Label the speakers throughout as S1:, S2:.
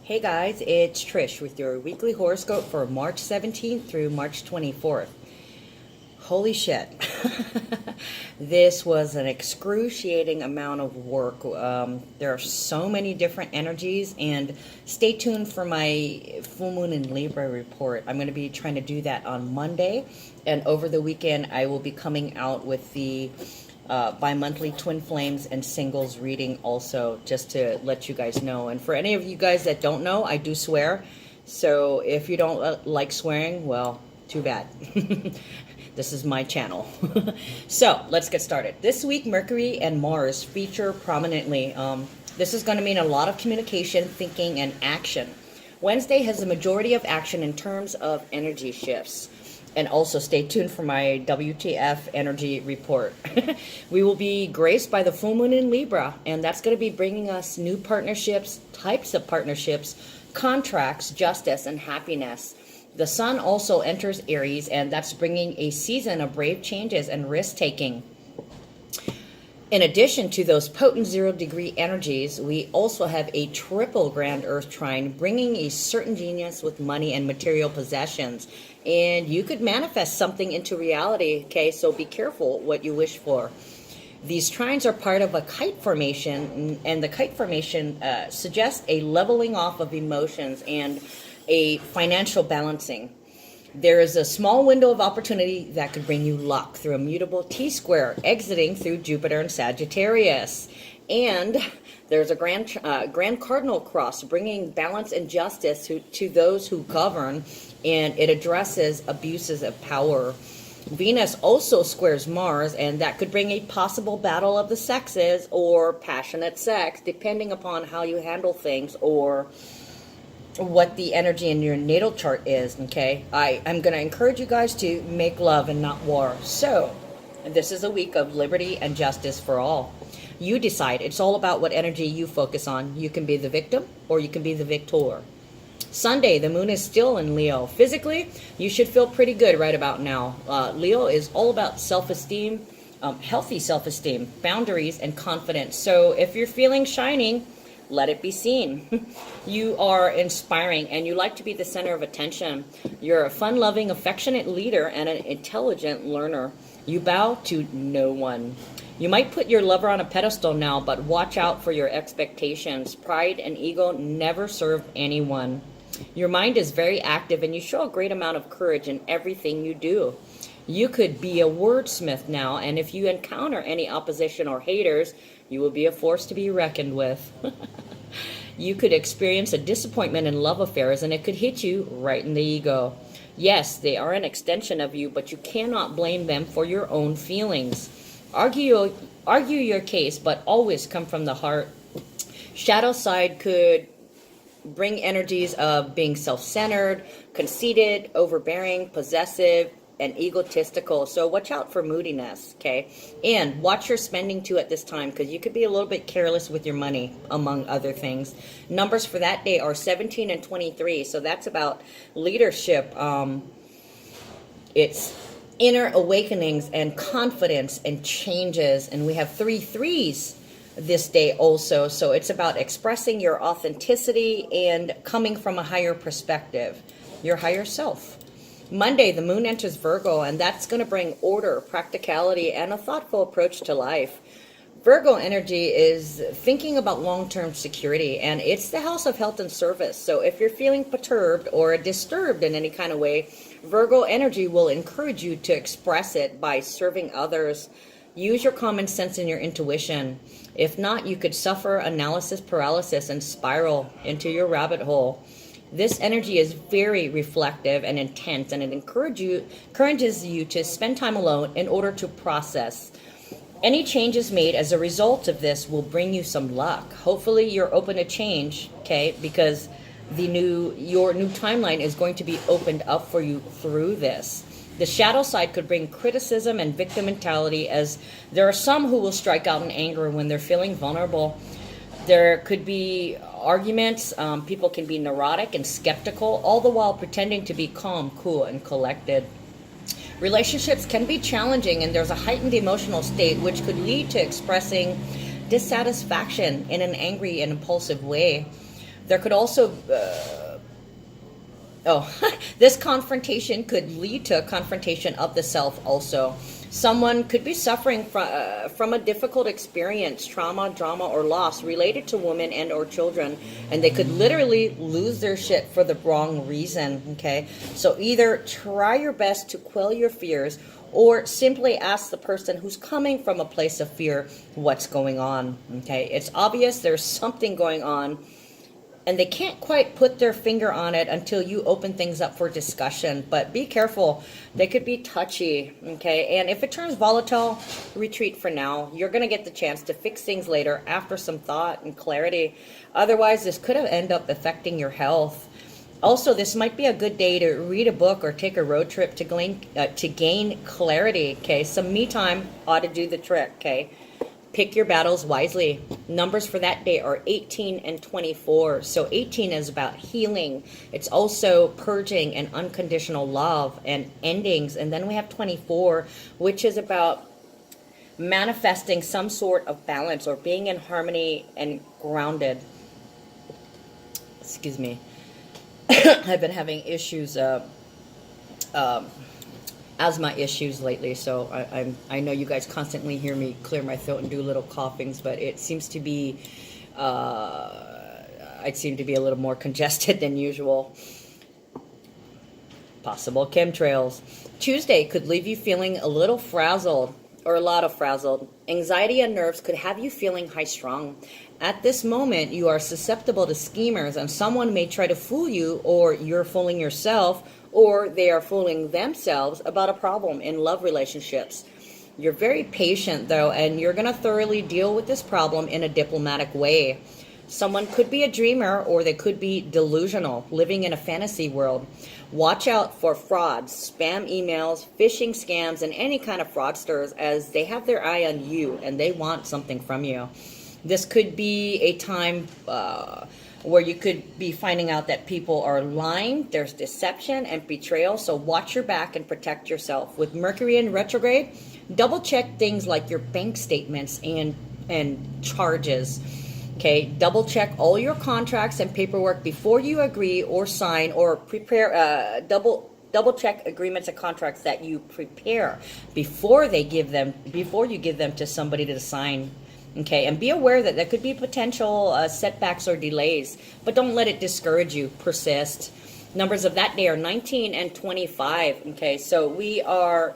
S1: Hey guys, it's Trish with your weekly horoscope for March 17th through March 24th. Holy shit. This was an excruciating amount of work. There are so many different energies, and stay tuned for my full moon in Libra report. I'm going to be trying to do that on Monday, and over the weekend I will be coming out with the bi-monthly twin flames and singles reading also, just to let you guys know. And for any of you guys that don't know, I do swear, so if you don't like swearing, well, too bad. This is my channel. So let's get started. This week Mercury and Mars feature prominently. This is going to mean a lot of communication, thinking, and action. Wednesday has the majority of action in terms of energy shifts. And also stay tuned for my WTF energy report. We will be graced by the full moon in Libra, and that's going to be bringing us new partnerships, types of partnerships, contracts, justice, and happiness. The sun also enters Aries, and that's bringing a season of brave changes and risk-taking. In addition to those potent 0-degree energies, we also have a triple grand earth trine, bringing a certain genius with money and material possessions. And you could manifest something into reality, okay? So be careful what you wish for. These trines are part of a kite formation, and the kite formation suggests a leveling off of emotions and a financial balancing. There is a small window of opportunity that could bring you luck through a mutable T-square exiting through Jupiter and Sagittarius. And there's a grand cardinal cross bringing balance and justice to those who govern, and it addresses abuses of power. Venus also squares Mars, and that could bring a possible battle of the sexes or passionate sex, depending upon how you handle things or what the energy in your natal chart is, okay? I'm going to encourage you guys to make love and not war. So, this is a week of liberty and justice for all. You decide. It's all about what energy you focus on. You can be the victim or you can be the victor. Sunday, the moon is still in Leo. Physically, you should feel pretty good right about now. Leo is all about self-esteem, healthy self-esteem, boundaries, and confidence. So if you're feeling shining, let it be seen. You are inspiring and you like to be the center of attention. You're a fun-loving, affectionate leader and an intelligent learner. You bow to no one. You might put your lover on a pedestal now, but watch out for your expectations. Pride and ego never serve anyone. Your mind is very active and you show a great amount of courage in everything you do. You could be a wordsmith now, and if you encounter any opposition or haters, you will be a force to be reckoned with. You could experience a disappointment in love affairs, and it could hit you right in the ego. Yes, they are an extension of you, but you cannot blame them for your own feelings. Argue your case, but always come from the heart. Shadow side could bring energies of being self-centered, conceited, overbearing, possessive, and egotistical. So watch out for moodiness, okay? And watch your spending too at this time, because you could be a little bit careless with your money, among other things. Numbers for that day are 17 and 23. So that's about leadership. It's inner awakenings and confidence and changes. And we have 3 threes this day also. So it's about expressing your authenticity and coming from a higher perspective, your higher self. Monday, the moon enters Virgo, and that's going to bring order, practicality, and a thoughtful approach to life. Virgo energy is thinking about long-term security, and it's the house of health and service. So if you're feeling perturbed or disturbed in any kind of way, Virgo energy will encourage you to express it by serving others. Use your common sense and your intuition. If not, you could suffer analysis paralysis and spiral into your rabbit hole. This energy is very reflective and intense, and it encourages you to spend time alone in order to process. Any changes made as a result of this will bring you some luck. Hopefully you're open to change, okay? Because your new timeline is going to be opened up for you through this. The shadow side could bring criticism and victim mentality, as there are some who will strike out in anger when they're feeling vulnerable. There could be arguments. People can be neurotic and skeptical, all the while pretending to be calm, cool, and collected. Relationships can be challenging, and there's a heightened emotional state which could lead to expressing dissatisfaction in an angry and impulsive way. There could also oh, this confrontation could lead to a confrontation of the self also. Someone could be suffering from a difficult experience, trauma, drama, or loss related to women and or children, and they could literally lose their shit for the wrong reason, okay? So either try your best to quell your fears or simply ask the person who's coming from a place of fear what's going on, okay? It's obvious there's something going on, and they can't quite put their finger on it until you open things up for discussion. But be careful. They could be touchy, okay? And if it turns volatile, retreat for now. You're going to get the chance to fix things later after some thought and clarity. Otherwise, this could have ended up affecting your health. Also, this might be a good day to read a book or take a road trip to gain clarity, okay? Some me time ought to do the trick, okay? Pick your battles wisely. Numbers for that day are 18 and 24. So 18 is about healing. It's also purging and unconditional love and endings. And then we have 24, which is about manifesting some sort of balance or being in harmony and grounded. Excuse me. I've been having issues, asthma issues lately, so I know you guys constantly hear me clear my throat and do little coughings, but it seems to be I seem to be a little more congested than usual. Possible chemtrails. Tuesday could leave you feeling a little frazzled or a lot of frazzled. Anxiety and nerves could have you feeling high-strung. At this moment, you are susceptible to schemers, and someone may try to fool you, or you're fooling yourself, or they are fooling themselves about a problem in love relationships. You're very patient, though, and you're going to thoroughly deal with this problem in a diplomatic way. Someone could be a dreamer, or they could be delusional, living in a fantasy world. Watch out for frauds, spam emails, phishing scams, and any kind of fraudsters, as they have their eye on you and they want something from you. This could be a time where you could be finding out that people are lying. There's deception and betrayal, so watch your back and protect yourself. With Mercury in retrograde, double check things like your bank statements and charges. Okay, double check all your contracts and paperwork before you agree or sign, or prepare. Double check agreements and contracts that you prepare before you give them to somebody to sign. Okay, and be aware that there could be potential setbacks or delays, but don't let it discourage you. Persist. Numbers of that day are 19 and 25. Okay, so we are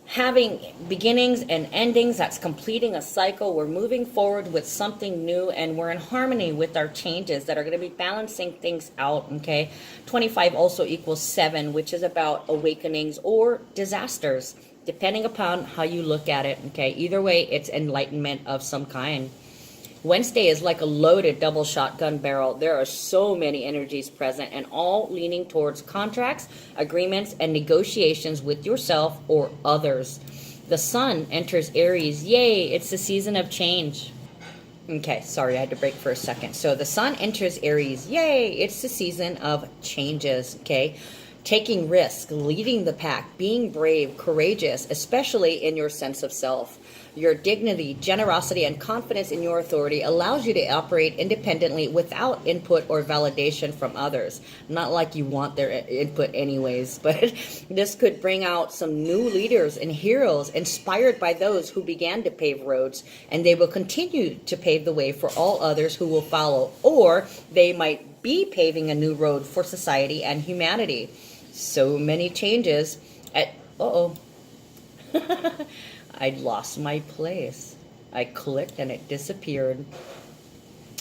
S1: having beginnings and endings. That's completing a cycle. We're moving forward with something new, and we're in harmony with our changes that are going to be balancing things out. Okay, 25 also equals 7, which is about awakenings or disasters, depending upon how you look at it. Okay, either way, it's enlightenment of some kind. Wednesday is like a loaded double shotgun barrel. There are so many energies present, and all leaning towards contracts, agreements, and negotiations with yourself or others. The sun enters Aries. Yay, it's the season of change. Okay, sorry, I had to break for a second. So the sun enters Aries. Yay, it's the season of changes. Okay, taking risks, leading the pack, being brave, courageous, especially in your sense of self. Your dignity, generosity, and confidence in your authority allows you to operate independently without input or validation from others. Not like you want their input anyways, but this could bring out some new leaders and heroes inspired by those who began to pave roads, and they will continue to pave the way for all others who will follow, or they might be paving a new road for society and humanity. So many changes. I lost my place. I clicked and it disappeared.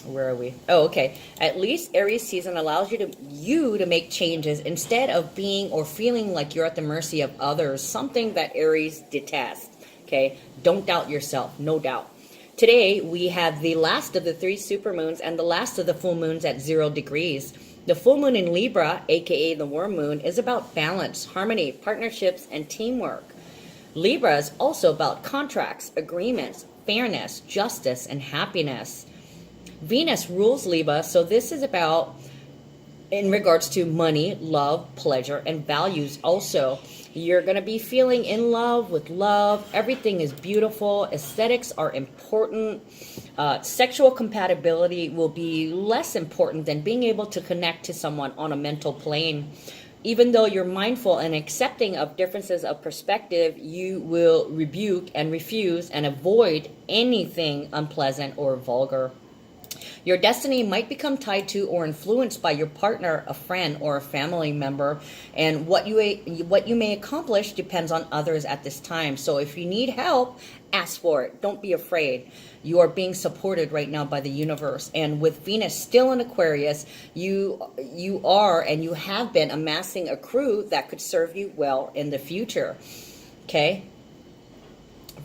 S1: Where are we? Oh, okay. At least Aries season allows you to make changes instead of being or feeling like you're at the mercy of others, something that Aries detests. Okay? Don't doubt yourself, no doubt. Today, we have the last of the 3 supermoons and the last of the full moons at 0 degrees. The full moon in Libra, aka the worm moon, is about balance, harmony, partnerships, and teamwork. Libra is also about contracts, agreements, fairness, justice, and happiness. Venus rules Libra, so this is about in regards to money, love, pleasure, and values also. You're going to be feeling in love with love. Everything is beautiful. Aesthetics are important. Sexual compatibility will be less important than being able to connect to someone on a mental plane. Even though you're mindful and accepting of differences of perspective, you will rebuke and refuse and avoid anything unpleasant or vulgar. Your destiny might become tied to or influenced by your partner, a friend, or a family member, and what you may accomplish depends on others at this time. So if you need help, ask for it. Don't be afraid. You are being supported right now by the universe. And with Venus still in Aquarius, you are and you have been amassing a crew that could serve you well in the future. Okay?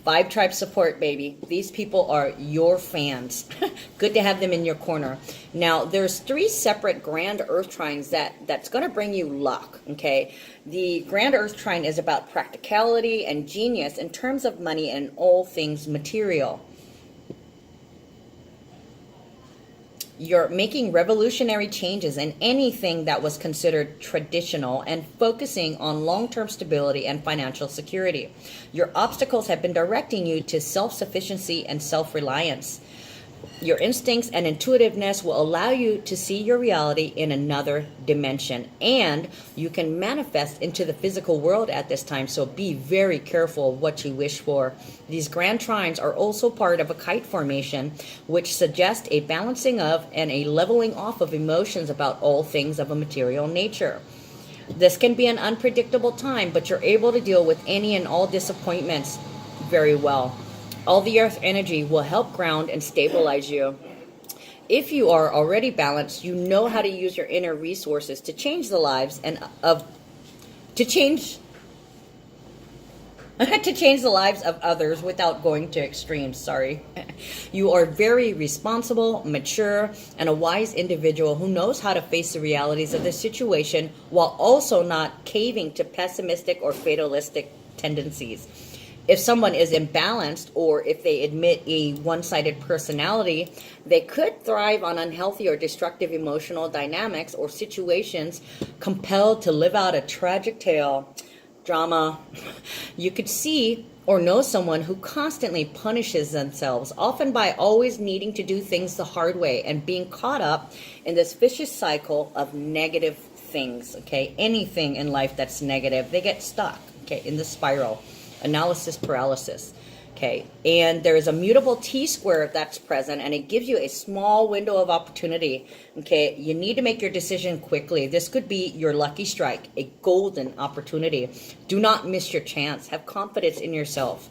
S1: Vibe Tribe support, baby. These people are your fans. Good to have them in your corner. Now, there's 3 separate grand earth trines that's going to bring you luck, okay? The grand earth trine is about practicality and genius in terms of money and all things material. You're making revolutionary changes in anything that was considered traditional and focusing on long-term stability and financial security. Your obstacles have been directing you to self-sufficiency and self-reliance. Your instincts and intuitiveness will allow you to see your reality in another dimension, and you can manifest into the physical world at this time, so be very careful of what you wish for. These grand trines are also part of a kite formation, which suggests a balancing of and a leveling off of emotions about all things of a material nature. This can be an unpredictable time, but you're able to deal with any and all disappointments very well. All the earth energy will help ground and stabilize you. If you are already balanced, you know how to use your inner resources to change the lives to change the lives of others without going to extremes. Sorry. You are very responsible, mature, and a wise individual who knows how to face the realities of the situation while also not caving to pessimistic or fatalistic tendencies. If someone is imbalanced or if they admit a one-sided personality, they could thrive on unhealthy or destructive emotional dynamics or situations, compelled to live out a tragic tale. Drama. You could see or know someone who constantly punishes themselves, often by always needing to do things the hard way and being caught up in this vicious cycle of negative things, okay? Anything in life that's negative, they get stuck, okay, in the spiral. Analysis paralysis. Okay, and there is a mutable T-square that's present, and it gives you a small window of opportunity. Okay, you need to make your decision quickly. This could be your lucky strike, a golden opportunity. Do not miss your chance. Have confidence in yourself.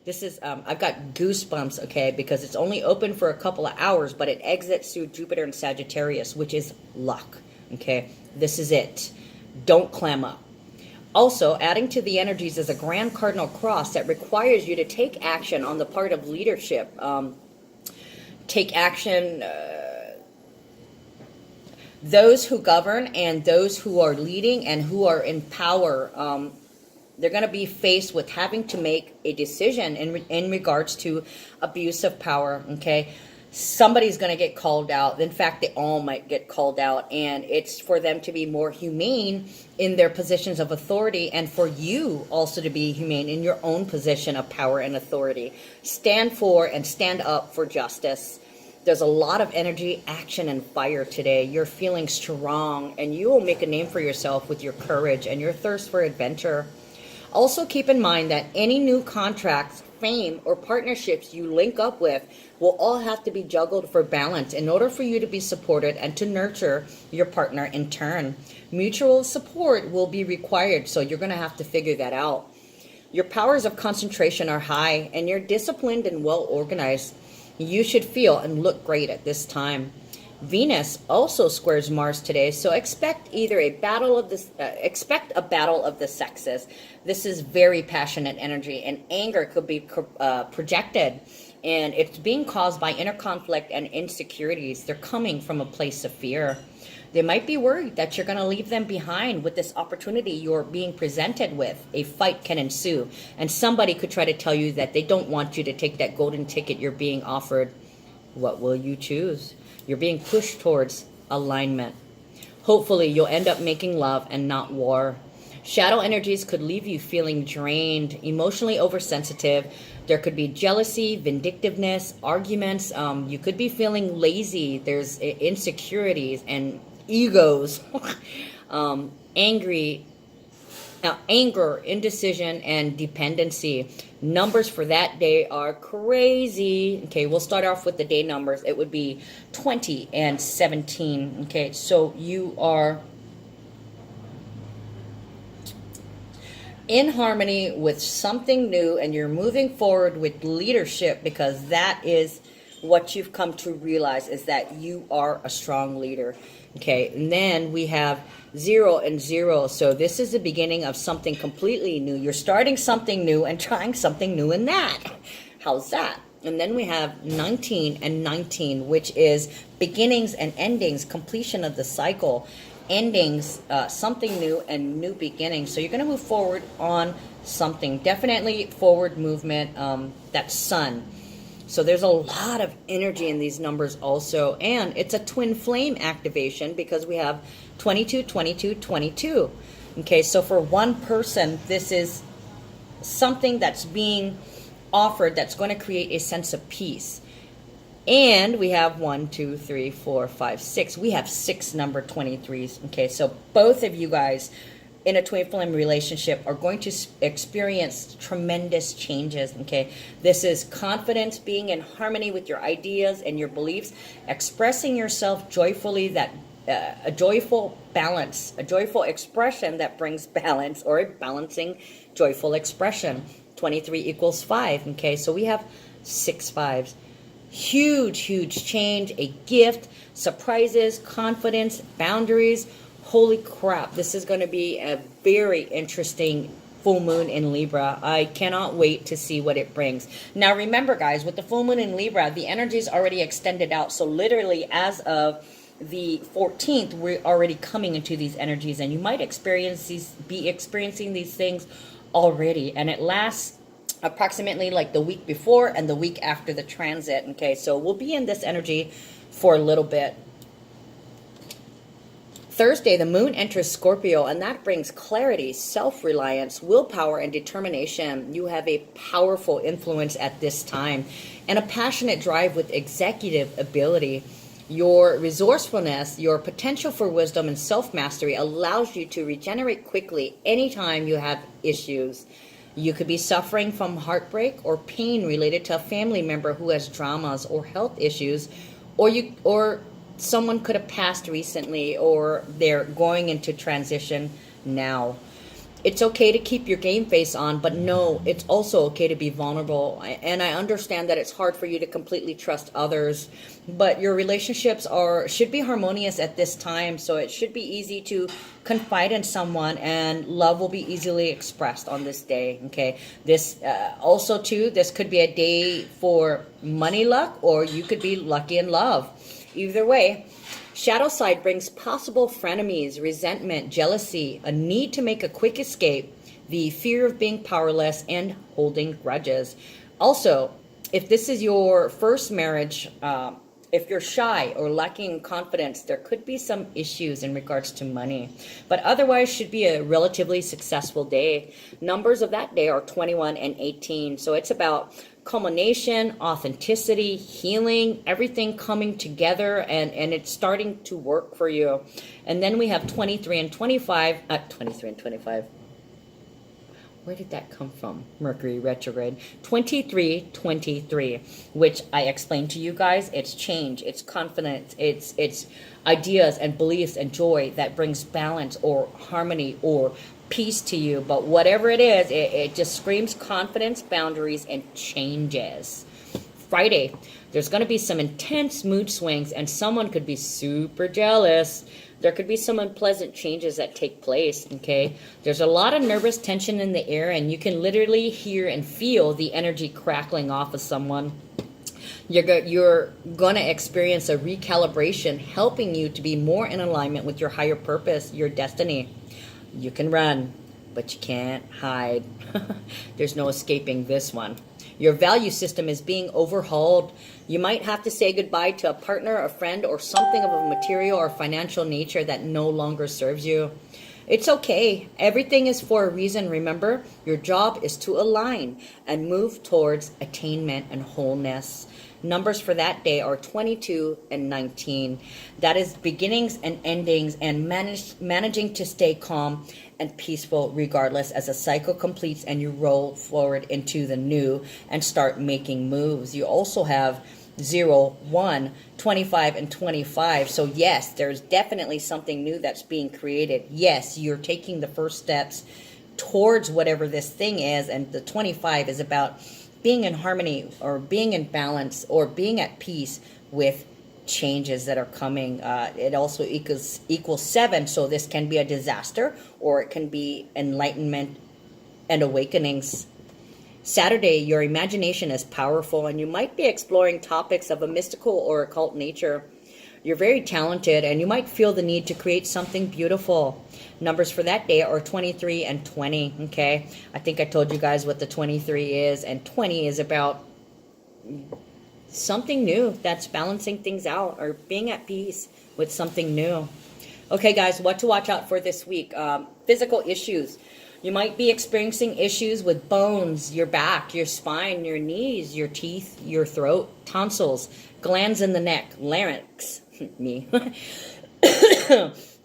S1: This is, I've got goosebumps, okay, because it's only open for a couple of hours, but it exits through Jupiter and Sagittarius, which is luck. Okay, this is it. Don't clam up. Also, adding to the energies is a grand cardinal cross that requires you to take action on the part of leadership. Take action, those who govern and those who are leading and who are in power, they're going to be faced with having to make a decision in regards to abuse of power, okay? Somebody's going to get called out. In fact, they all might get called out, and it's for them to be more humane in their positions of authority, and for you also to be humane in your own position of power and authority. Stand for and stand up for justice. There's a lot of energy, action, and fire today. You're feeling strong, and you will make a name for yourself with your courage and your thirst for adventure. Also keep in mind that any new contracts, fame, or partnerships you link up with will all have to be juggled for balance in order for you to be supported and to nurture your partner in turn. Mutual support will be required, so you're going to have to figure that out. Your powers of concentration are high, and you're disciplined and well organized. You should feel and look great at this time. Venus also squares Mars today, so expect either a battle of the sexes. This is very passionate energy, and anger could be projected, and it's being caused by inner conflict and insecurities. They're coming from a place of fear. They might be worried that you're going to leave them behind with this opportunity you're being presented with. A fight can ensue, and somebody could try to tell you that they don't want you to take that golden ticket you're being offered. What will you choose? You're being pushed towards alignment. Hopefully, you'll end up making love and not war. Shadow energies could leave you feeling drained, emotionally oversensitive. There could be jealousy, vindictiveness, arguments. You could be feeling lazy. There's insecurities and egos, angry, anger, indecision, and dependency. Numbers for that day are crazy. Okay, we'll start off with the day numbers. It would be 20 and 17. Okay, so you are in harmony with something new, and you're moving forward with leadership, because that is what you've come to realize, is that you are a strong leader. Okay, and then we have 0 and 0. So this is the beginning of something completely new. You're starting something new and trying something new in that. How's that? And then we have 19 and 19, which is beginnings and endings, completion of the cycle, endings, something new and new beginnings. So you're going to move forward on something. Definitely forward movement. That's sun. So there's a lot of energy in these numbers also. And it's a twin flame activation, because we have 22, 22, 22. Okay, so for one person, this is something that's being offered that's going to create a sense of peace. And we have 1, 2, 3, 4, 5, 6. We have 6 number 23s. Okay, so both of you guys in a twin flame relationship are going to experience tremendous changes. Okay, this is confidence, being in harmony with your ideas and your beliefs, expressing yourself joyfully, that a joyful balance, a joyful expression that brings balance, or a balancing joyful expression. 23 equals 5. Okay, so we have 6 5s. Huge change, a gift, surprises, confidence, boundaries. Holy crap, this is going to be a very interesting full moon in Libra. I cannot wait to see what it brings. Now remember, guys, with the full moon in Libra, the energy is already extended out. So literally as of the 14th, we're already coming into these energies, and you might be experiencing these things already. And it lasts approximately like the week before and the week after the transit. Okay, so we'll be in this energy for a little bit. Thursday, the moon enters Scorpio, and that brings clarity, self-reliance, willpower, and determination. You have a powerful influence at this time and a passionate drive with executive ability. Your resourcefulness, your potential for wisdom and self-mastery allows you to regenerate quickly anytime you have issues. You could be suffering from heartbreak or pain related to a family member who has traumas or health issues, or someone could have passed recently, or they're going into transition now. It's okay to keep your game face on, but no, it's also okay to be vulnerable. And I understand that it's hard for you to completely trust others, but your relationships should be harmonious at this time. So it should be easy to confide in someone, and love will be easily expressed on this day. Okay, this also too, this could be a day for money luck, or you could be lucky in love. Either way, shadow side brings possible frenemies, resentment, jealousy, a need to make a quick escape, the fear of being powerless, and holding grudges. Also, if this is your first marriage, if you're shy or lacking confidence, there could be some issues in regards to money. But otherwise, should be a relatively successful day. Numbers of that day are 21 and 18. So it's about culmination, authenticity, healing, everything coming together, and it's starting to work for you. And then we have 23 and 25. 23 and 25. Where did that come from? Mercury retrograde. 23, 23, which I explained to you guys. It's change, it's confidence, it's ideas and beliefs and joy that brings balance or harmony or peace to you. But whatever it is, it just screams confidence, boundaries, and changes. Friday, there's going to be some intense mood swings, and someone could be super jealous. There could be some unpleasant changes that take place, okay? There's a lot of nervous tension in the air, and you can literally hear and feel the energy crackling off of someone. You're going to experience a recalibration, helping you to be more in alignment with your higher purpose, your destiny. You can run, but you can't hide. There's no escaping this one. Your value system is being overhauled. You might have to say goodbye to a partner, a friend, or something of a material or financial nature that no longer serves you. It's okay. Everything is for a reason. Remember, your job is to align and move towards attainment and wholeness. Numbers for that day are 22 and 19. That is beginnings and endings, and managing to stay calm and peaceful regardless as a cycle completes and you roll forward into the new and start making moves. You also have 0, 1, 25, and 25. So yes, there's definitely something new that's being created. Yes, you're taking the first steps towards whatever this thing is, and the 25 is about being in harmony or being in balance or being at peace with changes that are coming. It also equals 7, so this can be a disaster or it can be enlightenment and awakenings. Saturday, your imagination is powerful and you might be exploring topics of a mystical or occult nature. You're very talented and you might feel the need to create something beautiful. Numbers for that day are 23 and 20, okay? I think I told you guys what the 23 is, and 20 is about something new that's balancing things out or being at peace with something new. Okay, guys, what to watch out for this week? Physical issues. You might be experiencing issues with bones, your back, your spine, your knees, your teeth, your throat, tonsils, glands in the neck, larynx, me,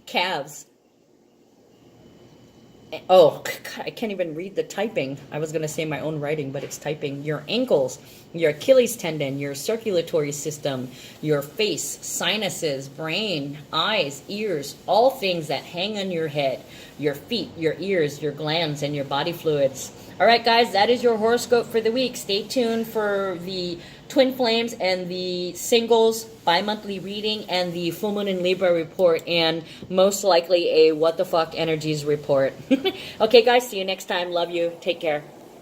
S1: calves. Oh, God, I can't even read the typing. I was going to say my own writing, but it's typing. Your ankles, your Achilles tendon, your circulatory system, your face, sinuses, brain, eyes, ears, all things that hang on your head, your feet, your ears, your glands, and your body fluids. All right, guys, that is your horoscope for the week. Stay tuned for the Twin Flames and the singles bi-monthly reading and the full moon in Libra report, and most likely a what the fuck energies report. Okay, guys, see you next time. Love you. Take care.